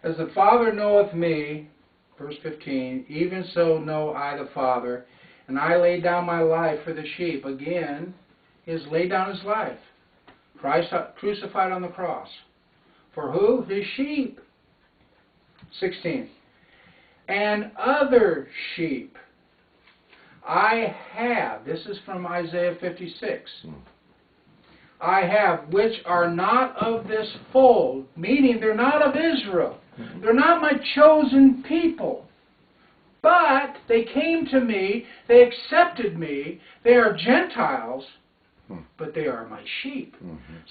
As the Father knoweth me, verse 15, even so know I the Father, and I lay down my life for the sheep. Again, he has laid down his life. Christ crucified on the cross. For who? His sheep. 16. And other sheep I have. This is from Isaiah 56. I have, which are not of this fold, meaning they're not of Israel. They're not my chosen people. But they came to me, they accepted me, they are Gentiles, but they are my sheep.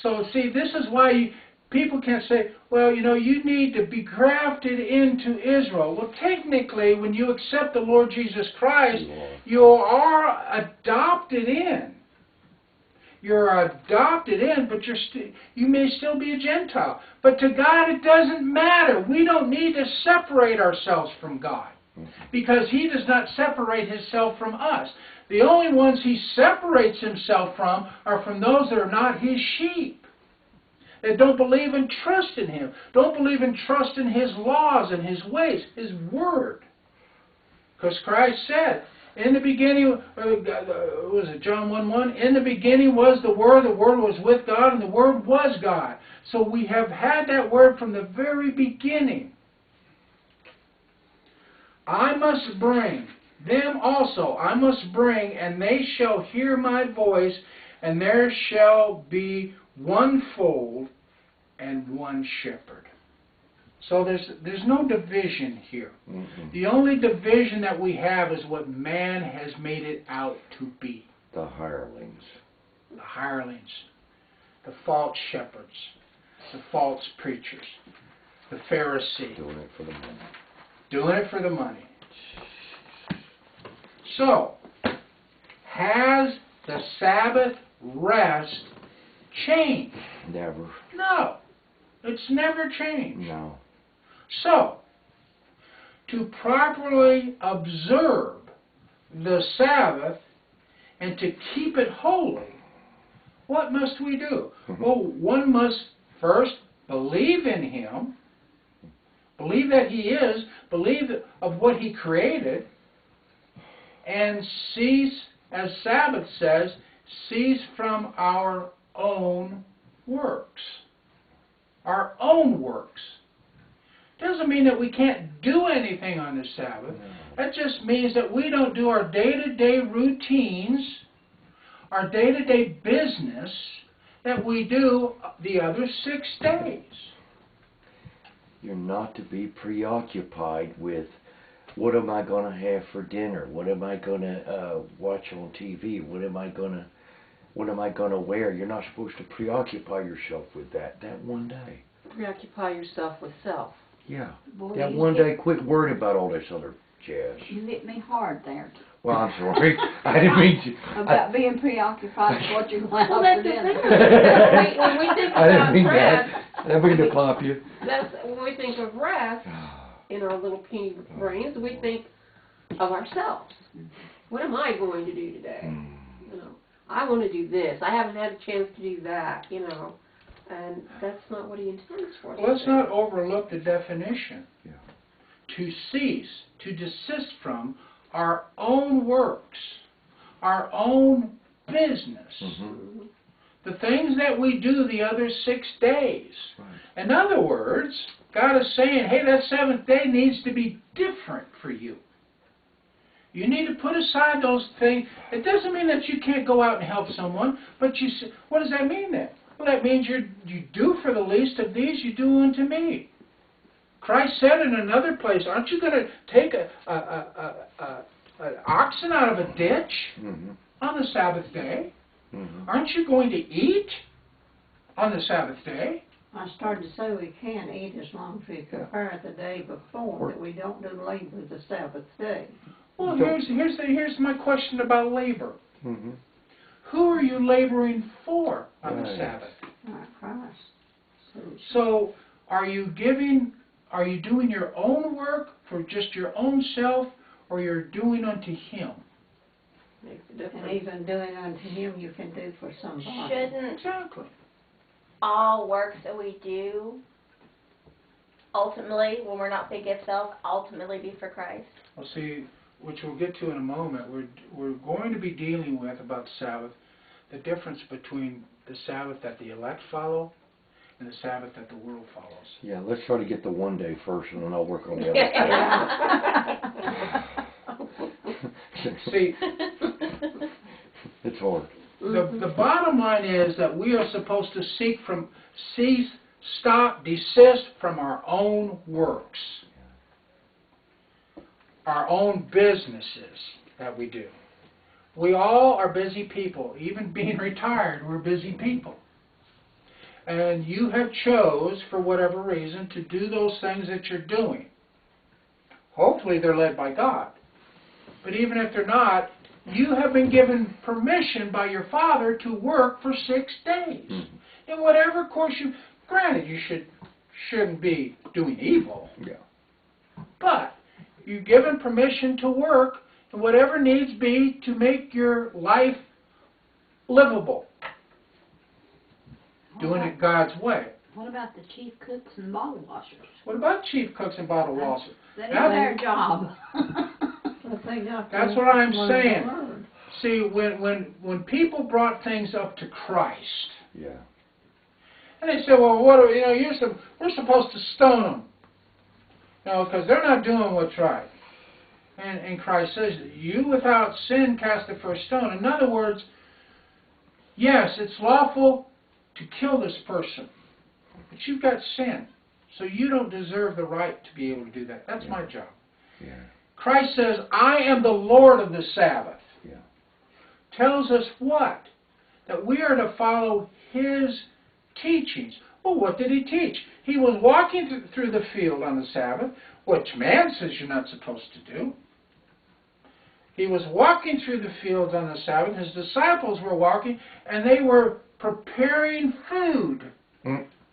So see, this is why people can't say, well, you need to be grafted into Israel. Well, technically, when you accept the Lord Jesus Christ, you are adopted in. You're adopted in, but you may still be a Gentile. But to God, it doesn't matter. We don't need to separate ourselves from God, because He does not separate Himself from us. The only ones He separates Himself from are from those that are not His sheep, that don't believe and trust in Him, don't believe and trust in His laws and His ways, His Word. Because Christ said, in the beginning, was it John 1:1? In the beginning was the Word was with God, and the Word was God. So we have had that Word from the very beginning. I must bring them also, I must bring, and they shall hear my voice, and there shall be one fold and one shepherd. So there's no division here. The only division that we have is what man has made it out to be. The hirelings. The hirelings. The false shepherds. The false preachers. The Pharisee. Doing it for the money. Doing it for the money. So, has the Sabbath rest changed? Never. No. It's never changed. No. So, to properly observe the Sabbath and to keep it holy, what must we do? Well, one must first believe in Him, believe that He is, believe of what He created, and cease, as Sabbath says, cease from our own works. Our own works. Doesn't mean that we can't do anything on the Sabbath. That just means that we don't do our day-to-day routines, our day-to-day business that we do the other 6 days. You're not to be preoccupied with, what am I going to have for dinner? What am I going to watch on TV? What am I going to wear? You're not supposed to preoccupy yourself with that one day. Preoccupy yourself with self. Yeah. Boy, That one day, quit worrying about all this other jazz. You hit me hard there. Well, I'm sorry. I didn't mean to. About being preoccupied with what you're going to Well, have that's for the dinner. thing. When we think I didn't about mean rest, that. I didn't mean to pop you. that's when we think of rest in our little puny brains. We think of ourselves. What am I going to do today? I want to do this. I haven't had a chance to do that. And that's not what He intends for us. Let's not overlook the definition. Yeah. To cease, to desist from our own works, our own business, the things that we do the other 6 days. Right. In other words, God is saying, hey, that 7th day needs to be different for you. You need to put aside those things. It doesn't mean that you can't go out and help someone, but what does that mean then? Well, that means you do for the least of these, you do unto me. Christ said in another place, aren't you going to take an oxen out of a ditch on the Sabbath day? Aren't you going to eat on the Sabbath day? I started to say we can eat as long as we prepare the day before, that we don't do labor the Sabbath day. Well, here's my question about labor. Who are you laboring for on the Sabbath? Christ. So, are you doing your own work for just your own self, or you're doing unto Him? Makes a difference. And even doing unto Him you can do for somebody. Shouldn't Exactly. all works that we do ultimately, when we're not thinking of self, ultimately be for Christ. Well, see, which we'll get to in a moment, we're going to be dealing with, about Sabbath, the difference between the Sabbath that the elect follow and the Sabbath that the world follows. Yeah, let's try to get the one day first, and then I'll work on the other. See, It's hard. the bottom line is that we are supposed to stop, desist from our own works, our own businesses that we do. We all are busy people. Even being retired, we're busy people. And you have chose, for whatever reason, to do those things that you're doing. Hopefully they're led by God. But even if they're not, you have been given permission by your Father to work for 6 days. In whatever course you... Granted, you shouldn't be doing evil. Yeah. But you're given permission to work in whatever needs be to make your life livable. Doing it God's way. What about the chief cooks and bottle washers? What about chief cooks and bottle washers? That is their job. That's what I'm saying. See, when people brought things up to Christ, Yeah. and they said, well, what are, we're supposed to stone them, because they're not doing what's right. And Christ says, you without sin cast the first stone. In other words, yes, it's lawful to kill this person, but you've got sin, so you don't deserve the right to be able to do that. That's my job. Yeah. Christ says, I am the Lord of the Sabbath. Yeah. Tells us what? That we are to follow His teachings. Well, what did He teach? He was walking through the field on the Sabbath, which man says you're not supposed to do. He was walking through the fields on the Sabbath. His disciples were walking, and they were preparing food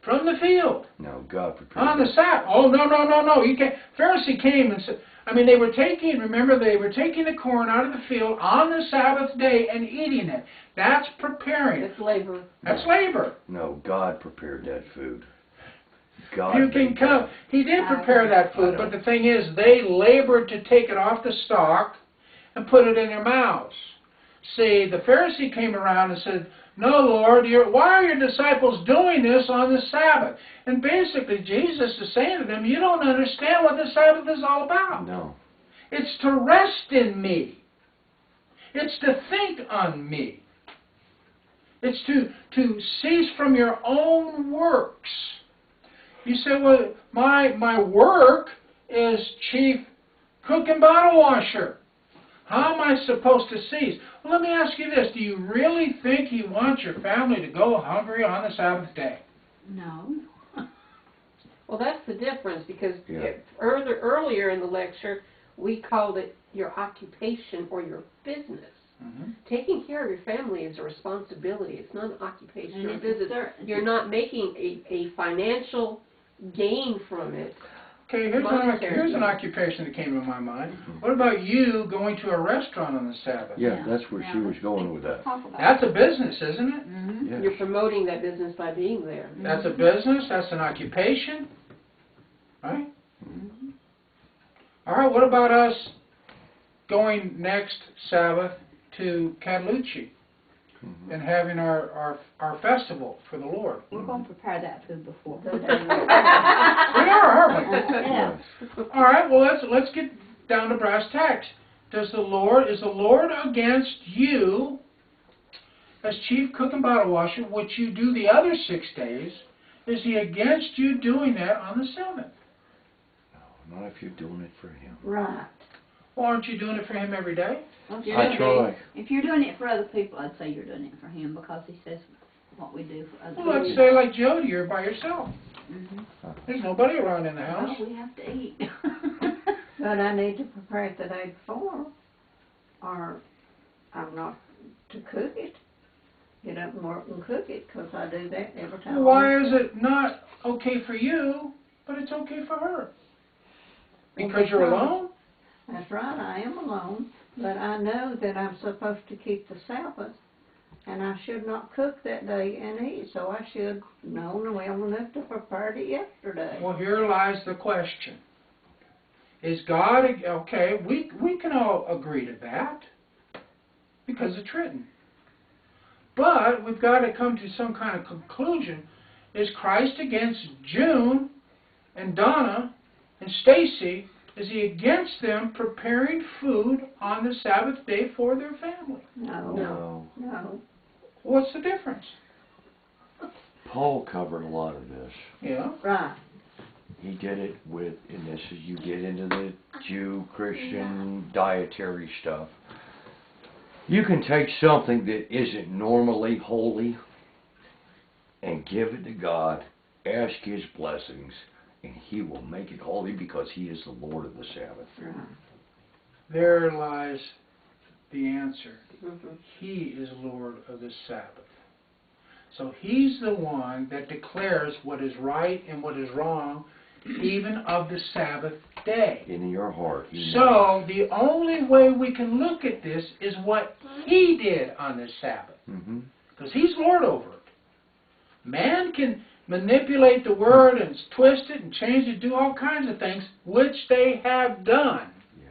from the field. No, God prepared on the Sabbath. Oh, no. You can't. Pharisee came and said, they were taking the corn out of the field on the Sabbath day and eating it. That's preparing. It's labor. That's labor. No, God prepared that food. God You can come. He did prepare that food, but the thing is, they labored to take it off the stalk and put it in their mouths. See, the Pharisee came around and said, no, Lord, why are your disciples doing this on the Sabbath? And basically, Jesus is saying to them, you don't understand what the Sabbath is all about. No. It's to rest in me. It's to think on me. It's to cease from your own works. You say, well, my work is chief cook and bottle washer. How am I supposed to cease? Well, let me ask you this. Do you really think He wants your family to go hungry on the Sabbath day? No. Well, that's the difference, because earlier in the lecture, we called it your occupation or your business. Mm-hmm. Taking care of your family is a responsibility. It's not an occupation or a business. You're not making a financial gain from it. Okay, here's an occupation that came to my mind. What about you going to a restaurant on the Sabbath? Yeah, that's where she was going with that. That's a business, isn't it? Mm-hmm. Yeah. You're promoting that business by being there. That's a business. That's an occupation. Right? Mm-hmm. All right, what about us going next Sabbath to Catalucci and having our festival for the Lord? We're going to prepare that food before. We are, aren't we? Yeah. All right, well, let's get down to brass tacks. Is the Lord against you as chief cook and bottle washer, which you do the other 6 days? Is He against you doing that on the 7th? No, not if you're doing it for Him. Right. Well, aren't you doing it for Him every day? Well, I try. if you're doing it for other people, I'd say you're doing it for Him, because He says what we do for other Well, people. let's say like Jody, you're by yourself. Mm-hmm. There's nobody around in the house. Well, we have to eat. But I need to prepare it the day before, or I'm not to cook it. Get up and work and cook it, because I do that every time. Well, why is it not okay for you, but it's okay for her? Because you're alone? That's right, I am alone, but I know that I'm supposed to keep the Sabbath, and I should not cook that day and eat, so I should know well enough to prepared it yesterday. Well, here lies the question. Is God, okay, we can all agree to that because it's written. But we've got to come to some kind of conclusion. Is Christ against June and Donna and Stacy? Is he against them preparing food on the Sabbath day for their family? No. No. What's the difference? Paul covered a lot of this. Yeah. Right. He did it with, and this is, you get into the Jew, Christian, dietary stuff. You can take something that isn't normally holy and give it to God, ask His blessings, and He will make it holy because He is the Lord of the Sabbath. Right. There lies the answer. Mm-hmm. He is Lord of the Sabbath. So He's the one that declares what is right and what is wrong, even of the Sabbath day. In your heart, He So knows. the only way we can look at this is what He did on the Sabbath. Because He's Lord over it. Man can manipulate the Word and twist it and change it, do all kinds of things, which they have done. Yeah.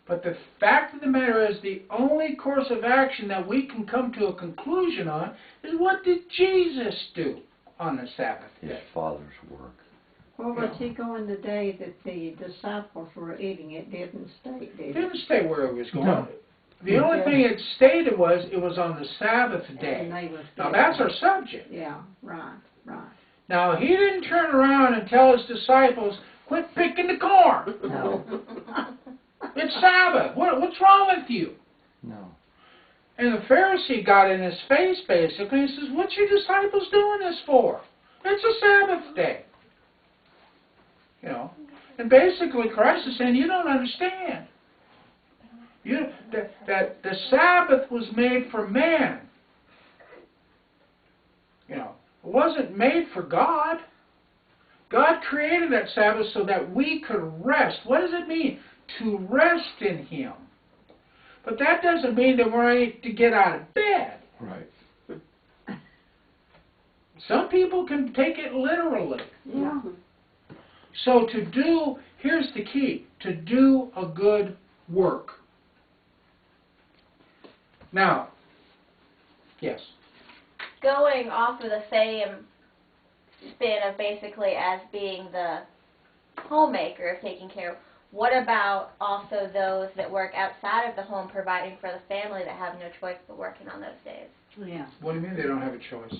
But the fact of the matter is, the only course of action that we can come to a conclusion on is, what did Jesus do on the Sabbath His day? Father's work. Where was he going the day that the disciples were eating? It didn't state, did It it? didn't stay where it was going. No. The only thing it stated was, it was on the Sabbath And day. they was Now that's our subject. Yeah, right, right. Now He didn't turn around and tell His disciples, quit picking the corn. No. It's Sabbath. What's wrong with you? No. And the Pharisee got in his face, basically, and says, what's your disciples doing this for? It's a Sabbath day. You know, and basically Christ is saying, you don't understand. That the Sabbath was made for man. You know, it wasn't made for God. God created that Sabbath so that we could rest. What does it mean? To rest in Him. But that doesn't mean that we're ready to get out of bed. Right. Some people can take it literally. Yeah. So here's the key, to do a good work. Now, yes. Going off of the same spin of basically as being the homemaker of taking care of, what about also those that work outside of the home providing for the family that have no choice but working on those days? Yeah, What do you mean they don't have a choice?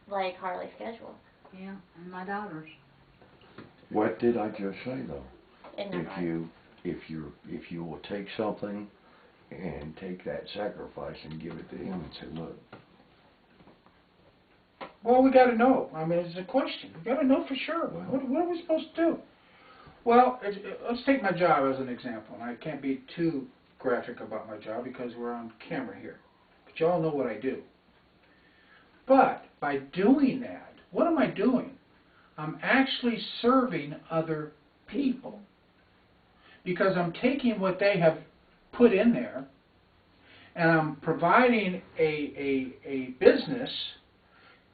Like Harley's schedule. yeah, and my daughters. What did I just say though? In their lives. If you will take something and take that sacrifice and give it to Him and say, look. Well, we got to know. I mean, it's a question. We got to know for sure. What are we supposed to do? Well, let's take my job as an example. And I can't be too graphic about my job because we're on camera here. But you all know what I do. But by doing that, what am I doing? I'm actually serving other people. Because I'm taking what they have put in there and I'm providing a business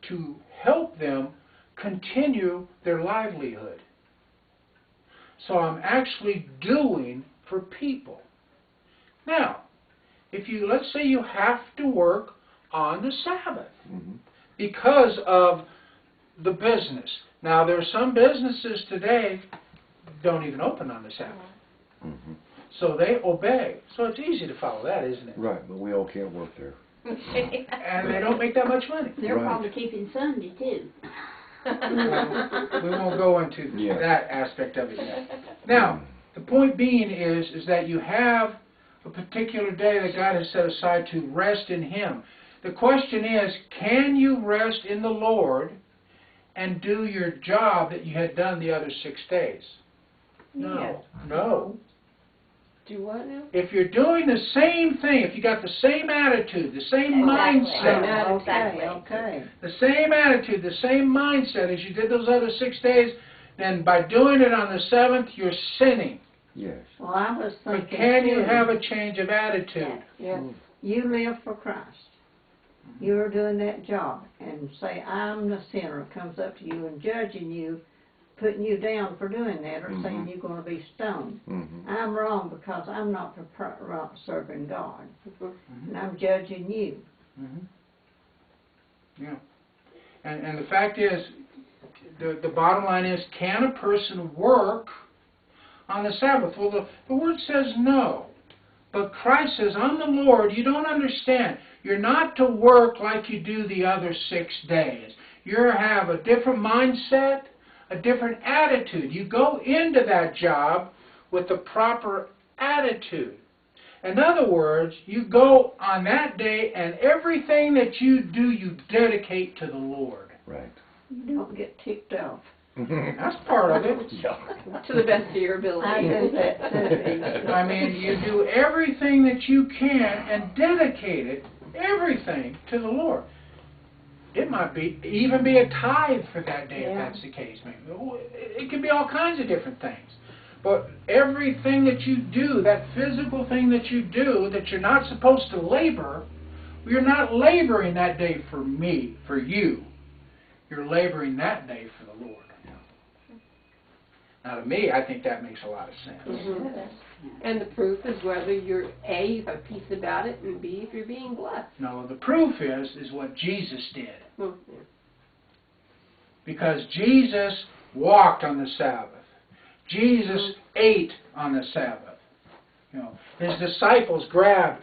to help them continue their livelihood. So I'm actually doing for people. Now, let's say you have to work on the Sabbath because of the business. Now, there are some businesses today don't even open on the Sabbath. So they obey. So it's easy to follow that, isn't it? Right, but we all can't work there. And they don't make that much money. They're Right. probably keeping Sunday too. We won't go into that aspect of it yet. Now, the point being is that you have a particular day that God has set aside to rest in Him. The question is, can you rest in the Lord and do your job that you had done the other 6 days? No. No. Do what now? If you're doing the same thing, if you got the same attitude, the same Exactly. mindset, Okay. the same attitude, the same mindset as you did those other 6 days, then by doing it on the 7th, you're sinning. Yes. Well, I was thinking, But can you too, have a change of attitude? Yes. you live for Christ. You're doing that job, and say, I'm the sinner, comes up to you and judging you, putting you down for doing that, or saying you're going to be stoned. I'm wrong because I'm not serving God, and I'm judging you. Yeah. And the fact is, the bottom line is, can a person work on the Sabbath? Well, the Word says no. But Christ says, I'm the Lord. You don't understand. You're not to work like you do the other 6 days. You have a different mindset, a different attitude. You go into that job with the proper attitude. In other words, you go on that day and everything that you do, you dedicate to the Lord. Right. You don't get ticked off. That's part of it. To the best of your ability. I do that too. I mean, you do everything that you can and dedicate it, everything, to the Lord. It might be even be a tithe for that day if that's the case. Maybe it could be all kinds of different things. But everything that you do, that physical thing that you do, that you're not supposed to labor, you're not laboring that day for me, for you. You're laboring that day for the Lord. Now, to me, I think that makes a lot of sense. And the proof is whether you're A, you have peace about it, and B, if you're being blessed. No, the proof is what Jesus did. Because Jesus walked on the Sabbath. Jesus ate on the Sabbath. You know, his disciples grabbed,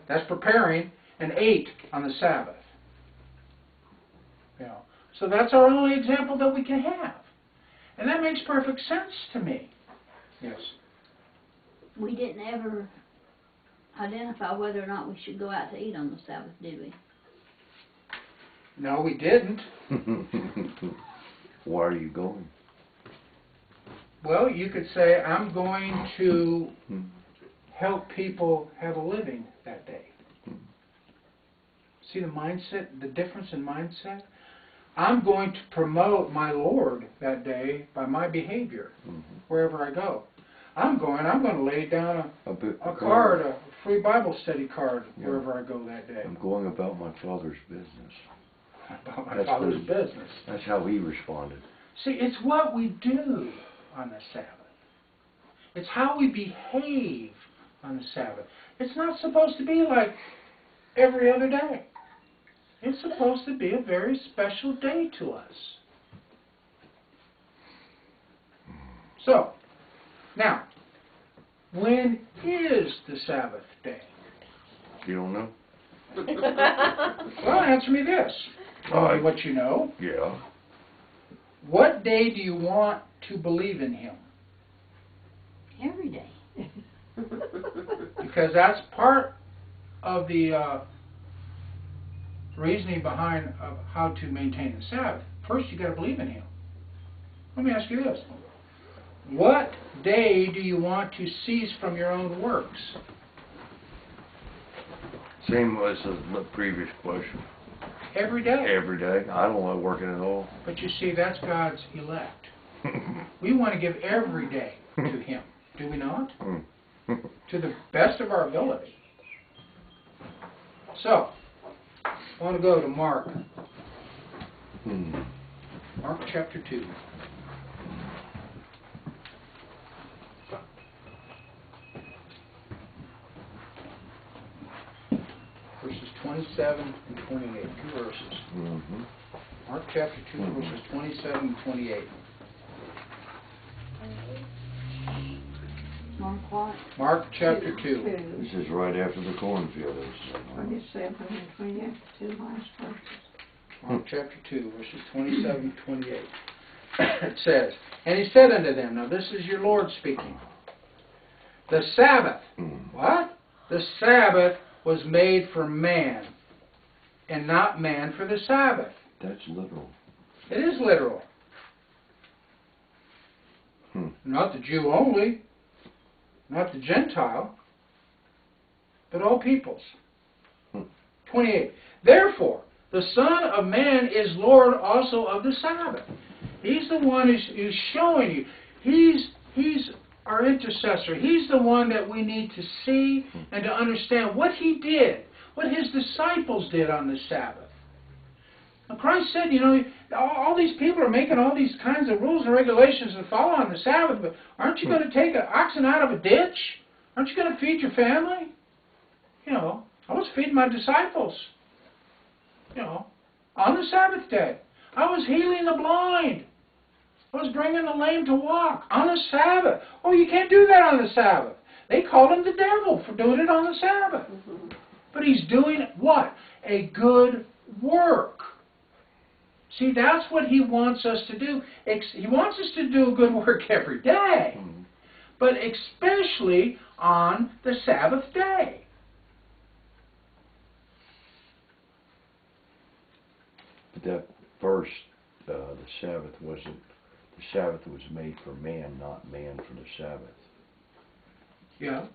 that's preparing, and ate on the Sabbath. You know, so that's our only example that we can have. And that makes perfect sense to me. Yes. We didn't ever identify whether or not we should go out to eat on the Sabbath, did we? No, we didn't. Why are you going? Well, you could say, I'm going to help people have a living that day. See the mindset, the difference in mindset? I'm going to promote my Lord that day by my behavior, wherever I go. I'm going to lay down a card, a free Bible study card, wherever I go that day. I'm going about my Father's business. About my Father's business. That's how he responded. See, it's what we do on the Sabbath. It's how we behave on the Sabbath. It's not supposed to be like every other day. It's supposed to be a very special day to us. So, now, when is the Sabbath day? You don't know? Well, answer me this. Tell me what you know. Yeah. What day do you want to believe in Him? Every day. Because that's part of the reasoning behind how to maintain the Sabbath. First, you got to believe in Him. Let me ask you this: what day do you want to cease from your own works? Same as the previous question. Every day. Every day. I don't like working at all. But you see, that's God's elect. We want to give every day to Him. Do we not? To the best of our ability. So, I want to go to Mark. Mark chapter 2. Verses 27 and 28. 2 verses. Mark chapter 2, verses 27 and 28. Mark what? Mark chapter 2. This is right after the cornfield. 27 and 28, two last verses. Mark chapter 2, verses 27 and 28. It says, and he said unto them, now this is your Lord speaking, the Sabbath, what? The Sabbath was made for man, and not man for the Sabbath. That's literal. It is literal. Not the Jew only, not the Gentile, but all peoples. 28. Therefore, the Son of Man is Lord also of the Sabbath. He's the one who's showing you. He's our intercessor. He's the one that we need to see and to understand what He did. what His disciples did on the Sabbath. Now Christ said, you know, all these people are making all these kinds of rules and regulations to follow on the Sabbath, but aren't you going to take an oxen out of a ditch? Aren't you going to feed your family? You know, I was feeding my disciples, you know, on the Sabbath day. I was healing the blind. I was bringing the lame to walk on the Sabbath. Oh, you can't do that on the Sabbath. They called him the devil for doing it on the Sabbath. But he's doing what? A good work. See, that's what he wants us to do. He wants us to do good work every day, but especially on the Sabbath day. But that verse, the Sabbath was made for man, not man for the Sabbath. Yeah.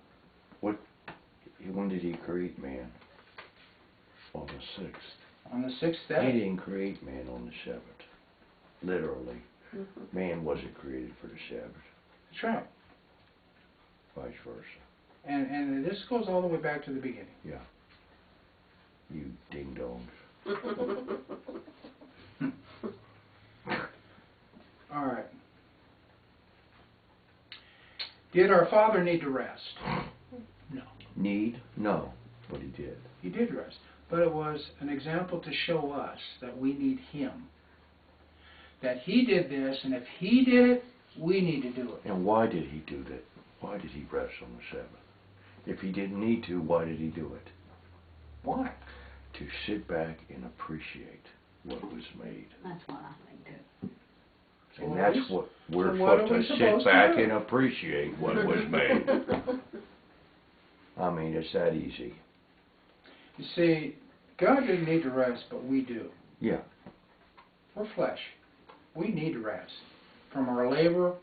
When did He create man? On the 6th. On the 6th He day. didn't create man on the Sabbath. Literally. Man wasn't created for the Sabbath. That's right. Vice versa. And this goes all the way back to the beginning. Yeah. You ding-dongs. All right. Did our Father need to rest? No. Need? No. But He did. He did rest. But it was an example to show us that we need Him. That He did this, and if He did it, we need to do it. And why did He do that? Why did He rest on the Sabbath? If He didn't need to, why did He do it? Why? To sit back and appreciate what was made. That's what I think too. And that's what we're So what are supposed we to supposed sit to back do? and appreciate what was made. I mean, it's that easy. You see, God didn't need to rest, but we do. Yeah. We're flesh. We need to rest from our labor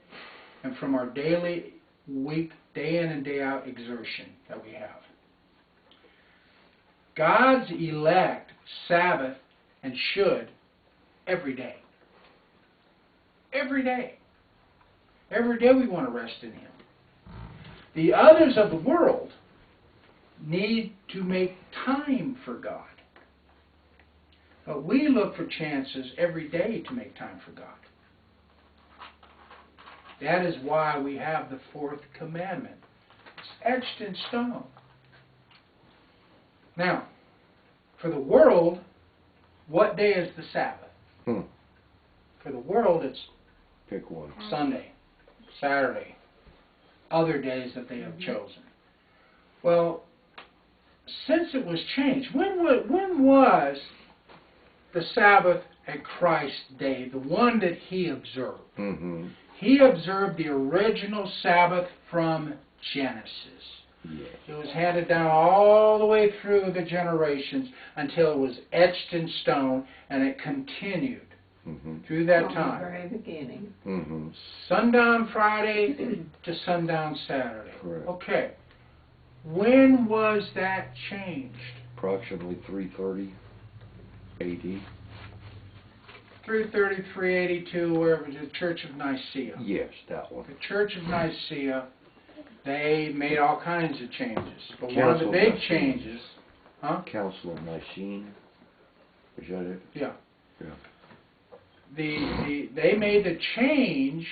and from our daily, week, day in and day out exertion that we have. God's elect Sabbath and should every day. Every day. Every day we want to rest in Him. The others of the world need to make time for God. But we look for chances every day to make time for God. That is why we have the 4th commandment. It's etched in stone. Now, for the world, what day is the Sabbath? For the world, it's Pick one. Sunday, Saturday, other days that they have chosen. Well, since it was changed, when was the Sabbath at Christ's day, the one that He observed? He observed the original Sabbath from Genesis. Yes. It was handed down all the way through the generations until it was etched in stone, and it continued through that From the time. very beginning. Sundown Friday to sundown Saturday. Correct. Okay. When was that changed? Approximately 330 AD. 330, 382, wherever, the Church of Nicaea. Yes, that one. The Church of Nicaea, they made all kinds of changes. But one of Council the of big Nicene. changes, Council of Nicene. Is that it? yeah. Yeah. They made the change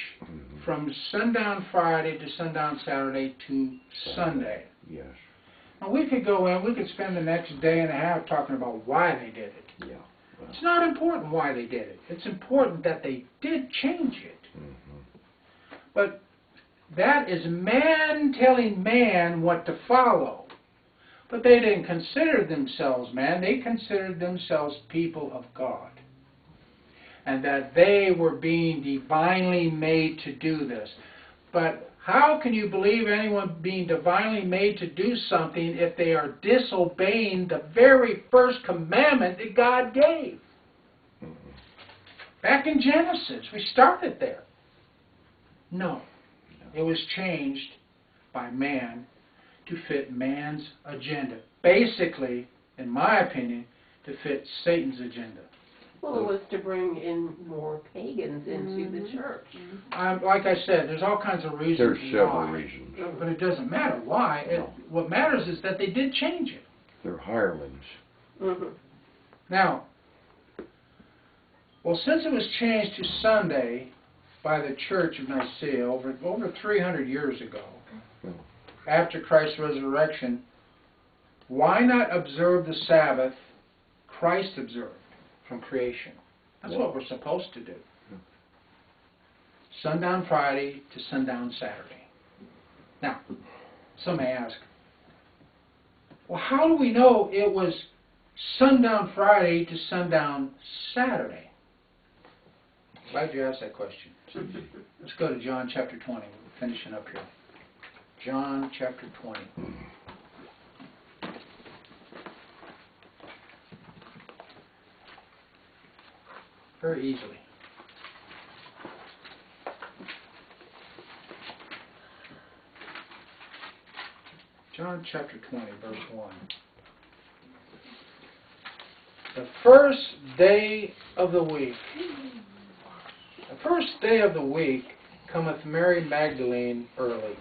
from sundown Friday to sundown Saturday to Sunday. Yes. Now we could go in, we could spend the next day and a half talking about why they did it. Yeah. Well, It's not important why they did it. It's important that they did change it. But that is man telling man what to follow. But they didn't consider themselves man. They considered themselves people of God. And that they were being divinely made to do this. But how can you believe anyone being divinely made to do something if they are disobeying the very first commandment that God gave? Back in Genesis, we started there. No. It was changed by man to fit man's agenda. Basically, in my opinion, to fit Satan's agenda. Well, it was to bring in more pagans into the church. Like I said, there's all kinds of reasons there's several why. reasons. But it doesn't matter why. No. What matters is that they did change it. They're hirelings. Mhm. Now, well, since it was changed to Sunday by the Church of Nicaea over 300 years ago, after Christ's resurrection, why not observe the Sabbath Christ observed from creation? That's what we're supposed to do. Sundown Friday to sundown Saturday. Now, some may ask, well, how do we know it was sundown Friday to sundown Saturday? Glad you asked that question. Let's go to John chapter 20. We're finishing up here. John chapter 20. Very easily. John chapter 20, verse 1. The first day of the week. The first day of the week cometh Mary Magdalene early,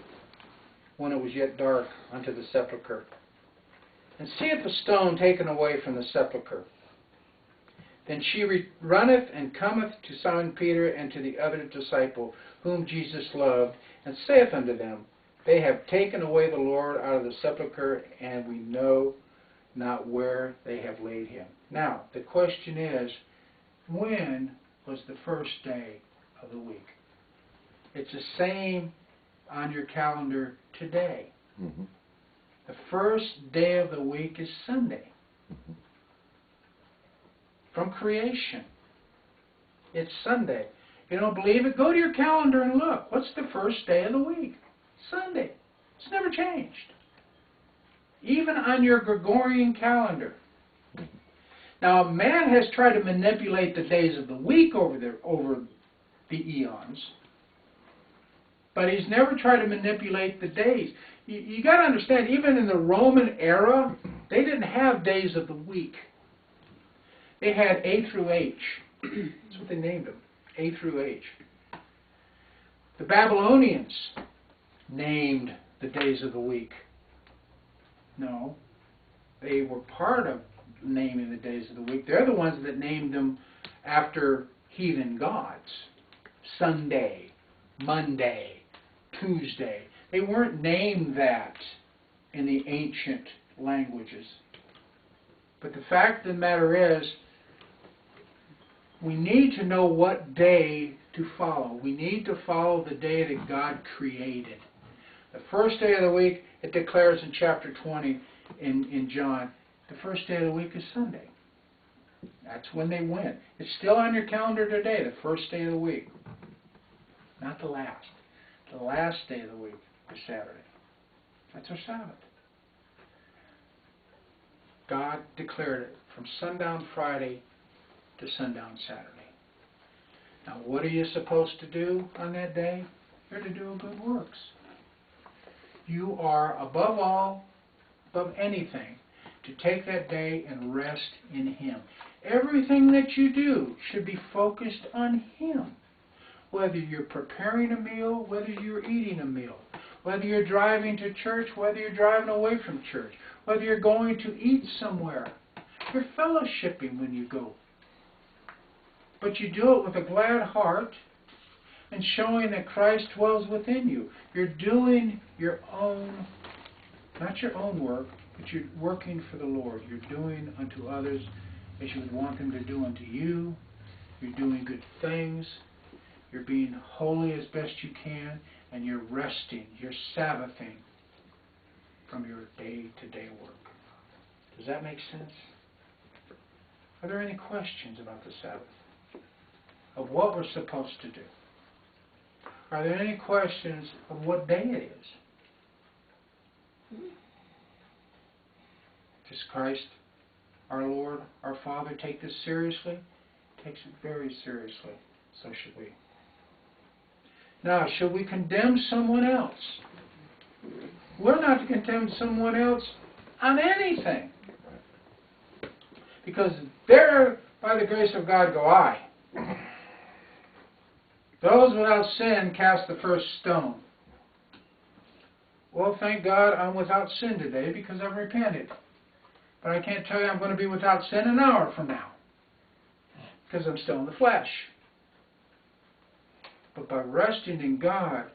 when it was yet dark, unto the sepulchre, and seeth the stone taken away from the sepulchre. Then she runneth and cometh to Simon Peter and to the other disciple, whom Jesus loved, and saith unto them, They have taken away the Lord out of the sepulchre, and we know not where they have laid him. Now, the question is, when was the first day of the week? It's the same on your calendar today. Mm-hmm. The first day of the week is Sunday. Mm-hmm. From creation. It's Sunday. You don't believe it? Go to your calendar and look. What's the first day of the week? Sunday. It's never changed. Even on your Gregorian calendar. Now, man has tried to manipulate the days of the week over the eons, but he's never tried to manipulate the days. You got to understand, even in the Roman era, they didn't have days of the week. They had A through H. That's what they named them, A through H. The Babylonians named the days of the week. No, they were part of naming the days of the week. They're the ones that named them after heathen gods. Sunday, Monday, Tuesday. They weren't named that in the ancient languages. But the fact of the matter is, we need to know what day to follow. We need to follow the day that God created. The first day of the week, it declares in chapter 20 in John, the first day of the week is Sunday. That's when they went. It's still on your calendar today, the first day of the week. Not the last. The last day of the week is Saturday. That's our Sabbath. God declared it from sundown Friday to sundown Saturday. Now, what are you supposed to do on that day? You're to do good works. You are, above all, above anything, to take that day and rest in Him. Everything that you do should be focused on Him. Whether you're preparing a meal, whether you're eating a meal, whether you're driving to church, whether you're driving away from church, whether you're going to eat somewhere. You're fellowshipping when you go. But you do it with a glad heart and showing that Christ dwells within you. You're doing your own, not your own work, but you're working for the Lord. You're doing unto others as you would want them to do unto you. You're doing good things. You're being holy as best you can, and you're resting. You're Sabbathing from your day-to-day work. Does that make sense? Are there any questions about the Sabbath? Of what we're supposed to do? Are there any questions of what day it is? Does Christ, our Lord, our Father, take this seriously? He takes it very seriously. So should we. Now, should we condemn someone else? We're not to condemn someone else on anything. Because there, by the grace of God, go I. Those without sin cast the first stone. Well, thank God I'm without sin today because I've repented. But I can't tell you I'm going to be without sin an hour from now, because I'm still in the flesh. But by resting in God,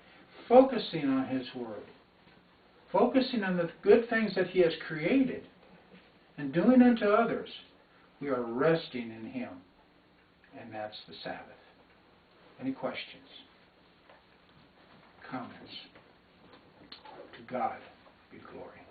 focusing on His Word, focusing on the good things that He has created, and doing unto others, we are resting in Him. And that's the Sabbath. Any questions? Comments? To God be glory.